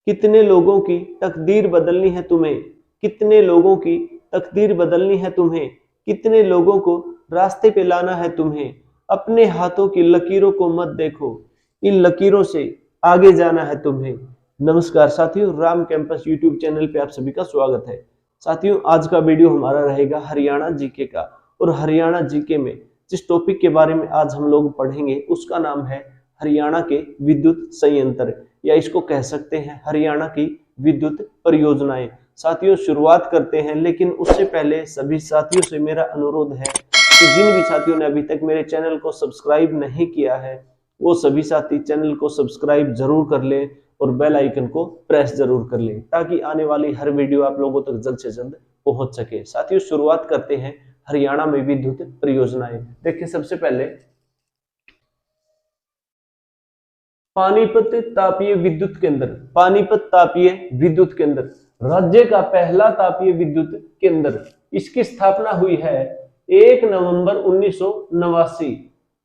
कितने लोगों की तकदीर बदलनी है तुम्हें, कितने लोगों की तकदीर बदलनी है तुम्हें, कितने लोगों को रास्ते पे लाना है तुम्हें। अपने हाथों की लकीरों को मत देखो, इन लकीरों से आगे जाना है तुम्हें। नमस्कार साथियों, राम कैंपस यूट्यूब चैनल पे आप सभी का स्वागत है। साथियों, आज का वीडियो हमारा रहेगा हरियाणा जीके का। और हरियाणा जीके में जिस टॉपिक के बारे में आज हम लोग पढ़ेंगे उसका नाम है हरियाणा के विद्युत संयंत्र, या इसको कह सकते हैं हरियाणा की विद्युत परियोजनाएं। साथियों, शुरुआत करते हैं, लेकिन उससे पहले सभी साथियों से मेरा अनुरोध है कि जिन भी साथियों ने अभी तक मेरे चैनल को सब्सक्राइब नहीं किया है वो सभी साथी चैनल को सब्सक्राइब जरूर कर लें और बेल आइकन को प्रेस जरूर कर लें, ताकि आने वाली हर वीडियो आप लोगों तक जल्द से जल्द पहुंच सके। साथियों, शुरुआत करते हैं हरियाणा में विद्युत परियोजनाएं। देखिए, सबसे पहले पानीपत तापीय विद्युत केंद्र। पानीपत तापीय विद्युत केंद्र राज्य का पहला तापीय विद्युत केंद्र। इसकी स्थापना हुई है 1 नवंबर 1989।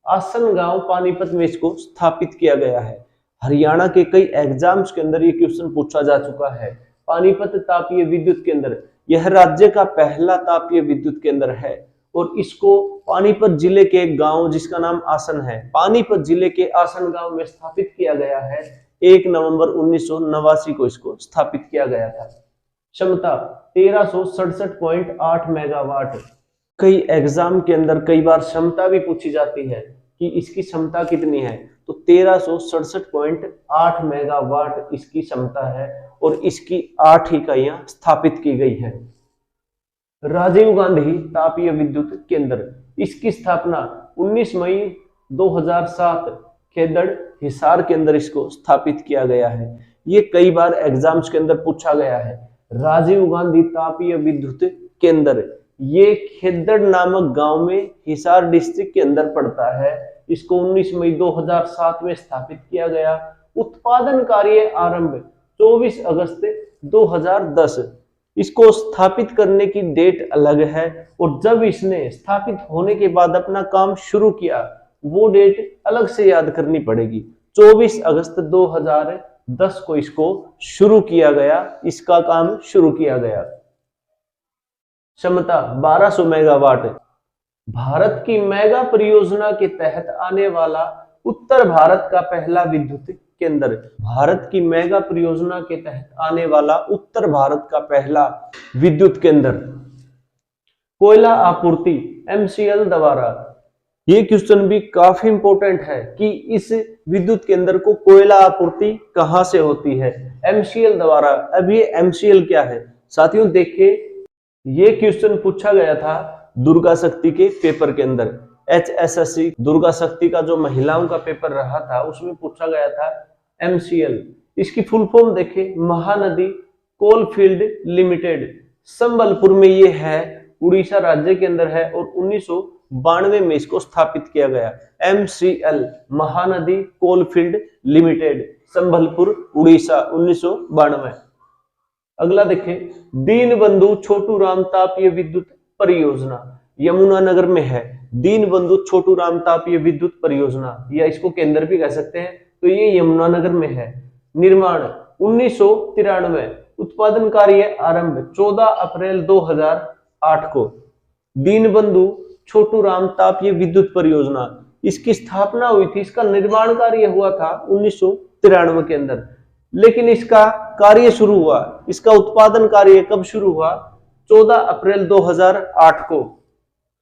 आसन गांव पानीपत में इसको स्थापित किया गया है। हरियाणा के कई एग्जाम्स के अंदर ये क्वेश्चन पूछा जा चुका है। पानीपत तापीय विद्युत केंद्र यह राज्य का पहला तापीय विद्युत केंद्र है और इसको पानीपत जिले के एक गांव जिसका नाम आसन है, पानीपत जिले के आसन गांव में स्थापित किया गया है। 1 नवंबर 1989 को इसको स्थापित किया गया था। क्षमता 1367.8 मेगावाट। कई एग्जाम के अंदर कई बार क्षमता भी पूछी जाती है कि इसकी क्षमता कितनी है, तो 1367.8 मेगावाट इसकी क्षमता है और इसकी 8 इकाइयां स्थापित की गई है। राजीव गांधी तापीय विद्युत केंद्र, इसकी स्थापना 19 मई 2007 खेदड़ हिसार के अंदर इसको स्थापित किया गया है। ये कई बार एग्जाम्स के अंदर पूछा गया है। राजीव गांधी तापीय विद्युत केंद्र ये खेदड़ नामक गांव में हिसार डिस्ट्रिक्ट के अंदर पड़ता है। इसको 19 मई 2007 में स्थापित किया गया। उत्पादन कार्य आरंभ 24 अगस्त 2010। इसको स्थापित करने की डेट अलग है और जब इसने स्थापित होने के बाद अपना काम शुरू किया वो डेट अलग से याद करनी पड़ेगी। 24 अगस्त 2010 को इसको शुरू किया गया, इसका काम शुरू किया गया। क्षमता 1200 मेगावाट। भारत की मेगा परियोजना के तहत आने वाला उत्तर भारत का पहला विद्युत केंद्र। भारत की मेगा परियोजना के तहत आने वाला उत्तर भारत का पहला विद्युत केंद्र। कोयला आपूर्ति MCL द्वारा। ये क्वेश्चन भी काफी इंपॉर्टेंट है कि इस विद्युत केंद्र को कोयला आपूर्ति कहां से होती है, MCL द्वारा। अब ये MCL क्या है साथियों, देखिए ये क्वेश्चन पूछा गया था दुर्गा शक्ति के पेपर के अंदर। HSSC दुर्गा शक्ति का जो महिलाओं का पेपर रहा था उसमें पूछा गया था MCL। इसकी फुल फॉर्म देखें, महानदी कोलफील्ड लिमिटेड। संबलपुर में ये है, उड़ीसा राज्य के अंदर है और 1992 में इसको स्थापित किया गया। MCL Mahanadi coalfield limited, Sambalpur Orissa, 1992। अगला देखें, दीनबंधु छोटू राम तापीय विद्युत परियोजना यमुनानगर में है। दीनबंधु छोटू राम तापीय विद्युत परियोजना, या इसको केंद्र भी कह सकते हैं, तो ये यमुनानगर में है। निर्माण 1993। उत्पादन कार्य आरंभ 14 अप्रैल 2008 को। दीनबंधु छोटू राम तापीय विद्युत परियोजना, इसकी स्थापना हुई थी, इसका निर्माण कार्य हुआ था 1993 के अंदर, लेकिन इसका कार्य शुरू हुआ, इसका उत्पादन कार्य कब शुरू हुआ, 14 अप्रैल 2008 को।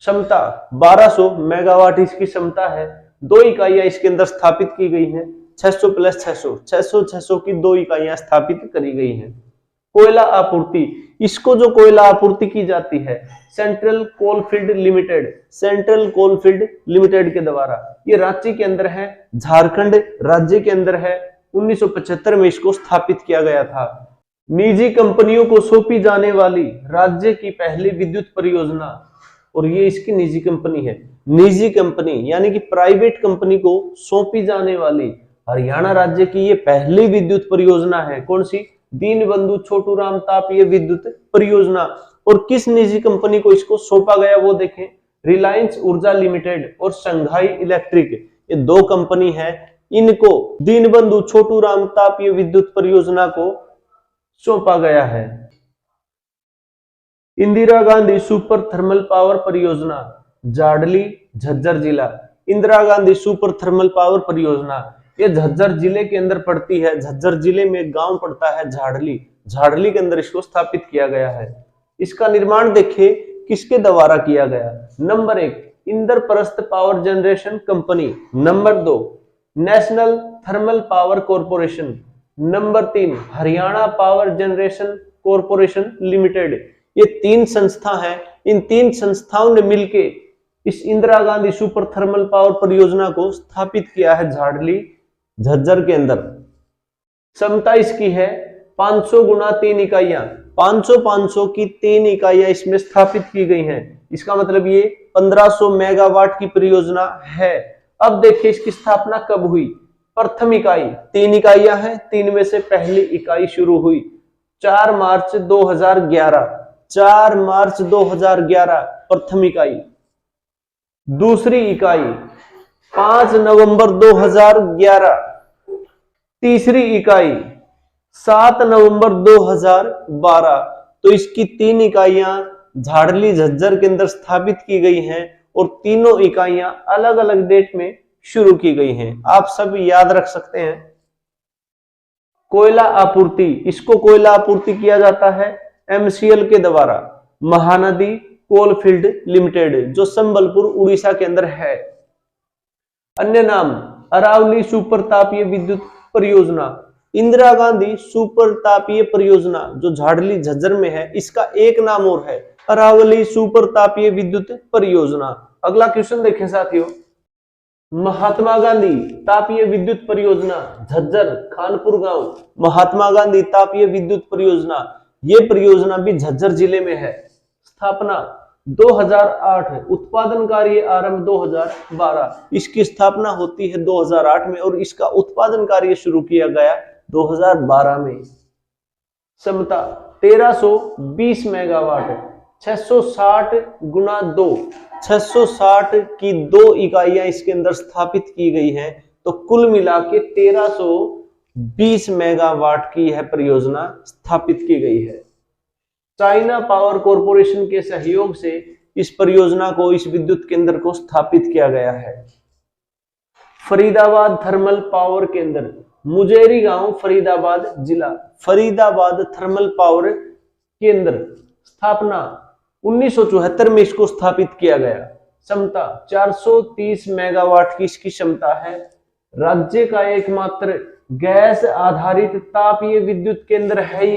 क्षमता 1200 मेगावाट इसकी क्षमता है। 2 इकाइयां इसके अंदर स्थापित की गई हैं, 600 प्लस 600 की 2 इकाइयां स्थापित करी गई हैं। कोयला आपूर्ति, इसको जो कोयला आपूर्ति की जाती है central coalfield limited, central coalfield limited के द्वारा। ये रांची के अंदर है, झारखंड राज्य के अंदर है। 1975 में इसको स्थापित किया गया था। निजी कंपनियों को सौंपी जाने वाली राज्य की पहली विद्युत परियोजना, और ये इसकी निजी कंपनी है। निजी कंपनी यानी कि प्राइवेट कंपनी को सौंपी जाने वाली हरियाणा राज्य की ये पहली विद्युत परियोजना है। कौन सी? दीनबंधु छोटू राम तापीय विद्युत परियोजना। और किस निजी कंपनी को इसको सौंपा गया वो देखें, रिलायंस ऊर्जा लिमिटेड और शंघाई इलेक्ट्रिक, ये 2 कंपनी है। इनको दीनबंधु छोटू राम तापीय विद्युत परियोजना को सौंपा गया है। Indira Gandhi super thermal power परियोजना, जाडली, झज्जर जिला। Indira Gandhi super thermal power परियोजना ये झज्जर जिले के अंदर पड़ती है। झज्जर जिले में एक गांव पड़ता है झाडली, झाडली के अंदर इसको स्थापित किया गया है। इसका निर्माण देखिए किसके द्वारा किया गया। Number 1 Indraprastha power generation company. Number 2 national thermal power corporation. Number 3 Haryana power generation corporation limited. ये 3 संस्था हैं। इन 3 संस्थाओं ने मिलकर इस Indira Gandhi super thermal power परियोजना को स्थापित किया है झाडली, झज्जर के अंदर। क्षमता इसकी है 500 गुना 3 इकाइयां, 500 की 3 इकाइयां इसमें स्थापित की गई हैं। इसका मतलब ये 1500 मेगावाट की परियोजना है। अब देखिए इसकी स्थापना कब हुई। प्रथम इकाई 3 इकाइयां हैं, 3 में से पहली इकाई शुरू हुई 4 मार्च 2011, 4 मार्च 2011 प्रथम इकाई। दूसरी इकाई 5 नवंबर 2011, तीसरी इकाई 7 नवंबर 2012। तो इसकी 3 इकाइयां झाडली झज्जर के अंदर स्थापित की गई हैं और तीनों इकाइयां अलग अलग डेट में शुरू की गई हैं। आप सब याद रख सकते हैं। कोयला आपूर्ति, इसको कोयला आपूर्ति किया जाता है MCL के द्वारा, महानदी कोलफील्ड लिमिटेड, जो संबलपुर उड़ीसा के अंदर है। अन्य नाम अरावली सुपर तापीय विद्युत परियोजना। इंदिरा गांधी सुपर तापीय परियोजना जो झाडली झज्जर में है, इसका एक नाम और है अरावली सुपर तापीय विद्युत परियोजना। अगला क्वेश्चन देखें साथियों। महात्मा गांधी तापीय विद्युत परियोजना, झज्जर खानपुर गांव। महात्मा गांधी तापीय विद्युत परियोजना, ये परियोजना भी झज्जर जिले में है। स्थापना 2008, उत्पादन कार्य आरंभ 2012। इसकी स्थापना होती है 2008 में और इसका उत्पादन कार्य शुरू किया गया 2012 में। क्षमता 1320 मेगावाट, 660 गुना 2, 660 की 2 इकाइयां इसके अंदर स्थापित की गई हैं। तो कुल मिला के 1320 मेगावाट की यह परियोजना स्थापित की गई है। चाइना पावर कॉरपोरेशन के सहयोग से इस परियोजना को, इस विद्युत केंद्र को स्थापित किया गया है। फरीदाबाद थर्मल पावर केंद्र, मुजेरी गांव, फरीदाबाद जिला। फरीदाबाद थर्मल पावर केंद्र स्थापना 1974 में इसको स्थापित किया गया। क्षमता 430 मेगावाट की इसकी क्षमता है। राज्य का एकमात्र गैस आधारित तापीय विद्युत केंद्र है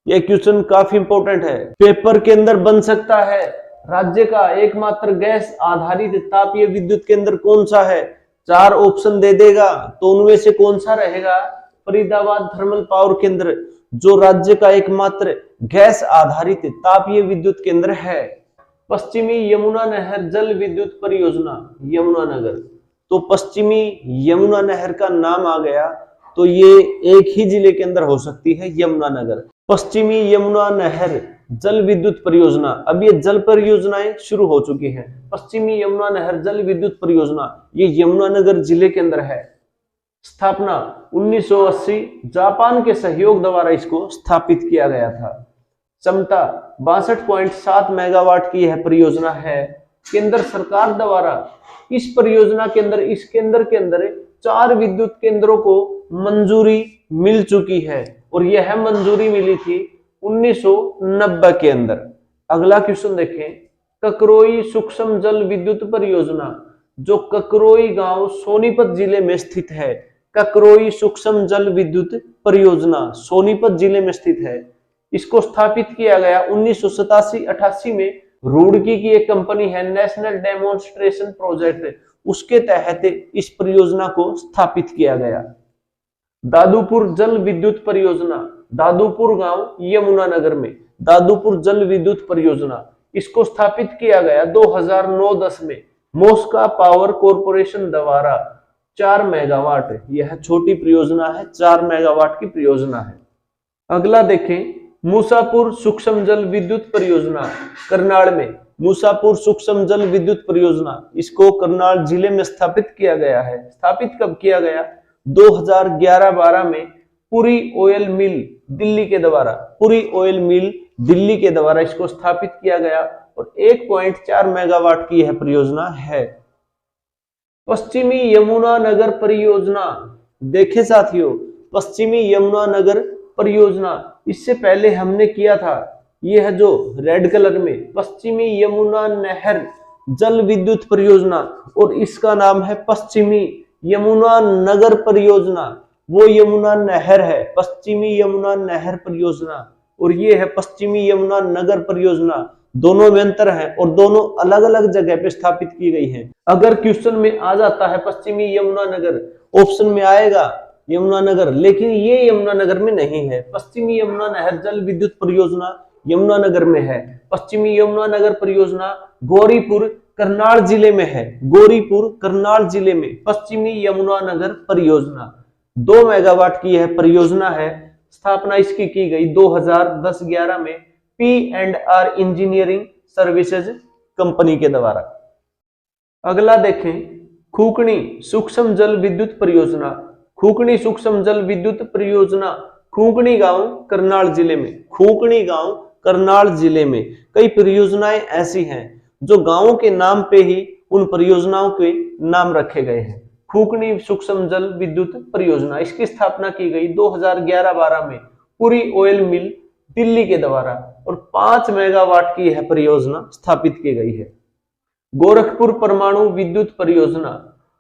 ये क्वेश्चन काफी इंपॉर्टेंट है, पेपर के अंदर बन सकता है। राज्य का एकमात्र गैस आधारित तापीय विद्युत केंद्र कौन सा है? 4 ऑप्शन दे देगा तो उनमें से कौन सा रहेगा? फरीदाबाद थर्मल पावर केंद्र जो राज्य का एकमात्र गैस आधारित तापीय विद्युत केंद्र है। पश्चिमी यमुना नहर जल विद्युत परियोजना, यमुनानगर। तो पश्चिमी यमुना नहर का नाम आ गया तो ये एक ही जिले के अंदर हो सकती है, यमुनानगर। पश्चिमी यमुना नहर जल विद्युत परियोजना, अब ये जल परियोजनाएं शुरू हो चुकी हैं। पश्चिमी यमुना नहर जल विद्युत परियोजना ये यमुनानगर जिले के अंदर है। स्थापना 1980, जापान के सहयोग द्वारा इसको स्थापित किया गया था। क्षमता 62.7 मेगावाट की यह परियोजना है। केंद्र सरकार द्वारा इस परियोजना के अंदर, इस केंद्र के अंदर 4 विद्युत केंद्रों को मंजूरी मिल चुकी है और यह मंजूरी मिली थी 1990 के अंदर। अगला क्वेश्चन देखें। ककरोई सूक्ष्म जल विद्युत परियोजना जो ककरोई गांव सोनीपत जिले में स्थित है। ककरोई सूक्ष्म जल विद्युत परियोजना सोनीपत जिले में स्थित है। इसको स्थापित किया गया 1987-88 में। रुड़की की एक कंपनी है नेशनल डेमोन्स्ट्रेशन प्रोजेक्ट, उसके तहत इस परियोजना को स्थापित किया गया। दादुपुर जल विद्युत परियोजना, दादुपुर गांव यमुनानगर में। दादुपुर जल विद्युत परियोजना इसको स्थापित किया गया 2009-10 में मॉस्को पावर कॉरपोरेशन द्वारा। 4 मेगावाट, यह छोटी परियोजना है, 4 मेगावाट की परियोजना है। अगला देखें। मूसापुर सूक्ष्म जल विद्युत परियोजना करनाल में। मूसापुर सूक्ष्म जल विद्युत परियोजना इसको करनाल जिले में स्थापित किया गया है। स्थापित कब किया गया? 2011-12 में पुरी ऑयल मिल दिल्ली के द्वारा, पुरी ऑयल मिल दिल्ली के द्वारा इसको स्थापित किया गया और 1.4 मेगावाट की यह परियोजना है। पश्चिमी यमुना नगर परियोजना, देखे साथियों, पश्चिमी यमुना नगर परियोजना इससे पहले हमने किया था, यह है जो रेड कलर में पश्चिमी यमुना नहर जल विद्युत परियोजना, और इसका नाम है पश्चिमी यमुना नगर परियोजना। वो यमुना नहर है पश्चिमी यमुना नहर परियोजना, और ये है पश्चिमी यमुना नगर परियोजना। दोनों में अंतर है और दोनों अलग अलग जगह पे स्थापित की गई है। अगर क्वेश्चन में आ जाता है पश्चिमी यमुना नगर, ऑप्शन में आएगा यमुना नगर, लेकिन ये यमुना नगर में नहीं है। पश्चिमी यमुना नहर जल विद्युत परियोजना यमुना नगर में है। पश्चिमी यमुना नगर परियोजना गौरीपुर करनाल जिले में है। गौरीपुर करनाल जिले में पश्चिमी यमुना नगर परियोजना 2 मेगावाट की यह परियोजना है। स्थापना इसकी की गई 2010-11 में P&R इंजीनियरिंग सर्विसेज कंपनी के द्वारा। अगला देखें, खूकणी सूक्ष्म जल विद्युत परियोजना। खूकणी सूक्ष्म जल विद्युत परियोजना खूकणी गांव करनाल जिले में। खूकणी गांव करनाल जिले में कई परियोजनाएं ऐसी हैं जो गांवों के नाम पे ही उन परियोजनाओं के नाम रखे गए हैं। खूकणी सूक्ष्म जल विद्युत परियोजना, इसकी स्थापना की गई 2011-12 में पुरी ऑयल मिल दिल्ली के द्वारा और 5 मेगावाट की यह परियोजना स्थापित की गई है। गोरखपुर परमाणु विद्युत परियोजना,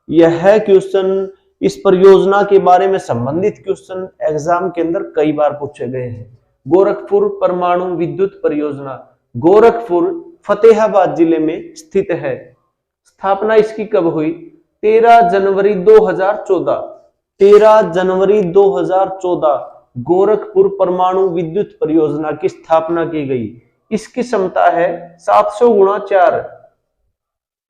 यह क्वेश्चन, इस परियोजना के बारे में संबंधित क्वेश्चन एग्जाम के अंदर कई बार पूछे गए हैं। गोरखपुर परमाणु विद्युत परियोजना गोरखपुर फतेहाबाद जिले में स्थित है। स्थापना इसकी कब हुई? 13 जनवरी 2014। 13 जनवरी 2014 गोरखपुर परमाणु विद्युत परियोजना की स्थापना की गई। इसकी क्षमता है 700 गुणा 4,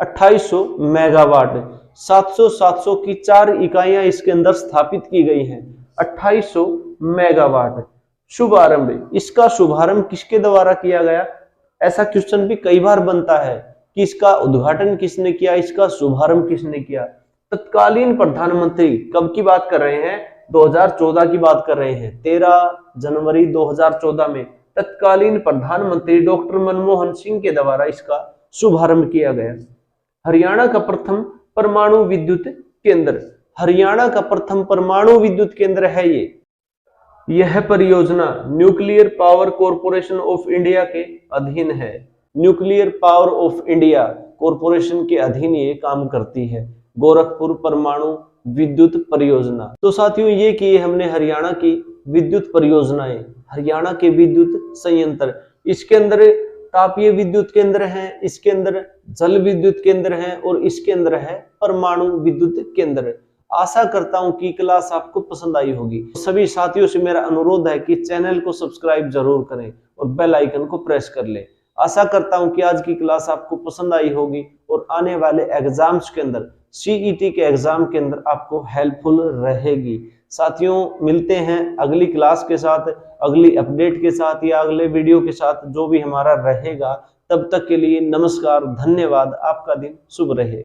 2800 मेगावाट। 700 की 4 इकाइयां इसके अंदर स्थापित की गई हैं। 2800 मेगावाट। शुभारंभ, इसका शुभारंभ किसके द्वारा किया गया? ऐसा क्वेश्चन भी कई बार बनता है कि इसका उद्घाटन किसने किया, इसका शुभारंभ किसने किया। तत्कालीन प्रधानमंत्री, कब की बात कर रहे हैं? 2014 की बात कर रहे हैं। 13 जनवरी 2014 में तत्कालीन प्रधानमंत्री डॉक्टर मनमोहन सिंह के द्वारा इसका शुभारंभ किया गया। हरियाणा का प्रथम परमाणु विद्युत केंद्र, हरियाणा का प्रथम परमाणु विद्युत केंद्र है ये। यह परियोजना nuclear power corporation of India के अधीन है। Nuclear power of India corporation के अधीन ये काम करती है, गोरखपुर परमाणु विद्युत परियोजना। तो साथियों, ये किए हमने हरियाणा की विद्युत परियोजनाएं, हरियाणा के विद्युत संयंत्र। इसके अंदर तापीय विद्युत केंद्र हैं, इसके अंदर जल विद्युत केंद्र हैं और इसके अंदर है परमाणु विद्युत केंद्र। आशा करता हूं कि क्लास आपको पसंद आई होगी। सभी साथियों से मेरा अनुरोध है कि चैनल को सब्सक्राइब जरूर करें और बेल आइकन को प्रेस कर लें। आशा करता हूं कि आज की क्लास आपको पसंद आई होगी और आने वाले एग्जाम्स के अंदर, सीईटी के एग्जाम के अंदर आपको हेल्पफुल रहेगी। साथियों, मिलते हैं अगली क्लास के साथ, अगली अपडेट के साथ या अगले वीडियो के साथ, जो भी हमारा रहेगा। तब तक के लिए नमस्कार, धन्यवाद, आपका दिन शुभ रहे।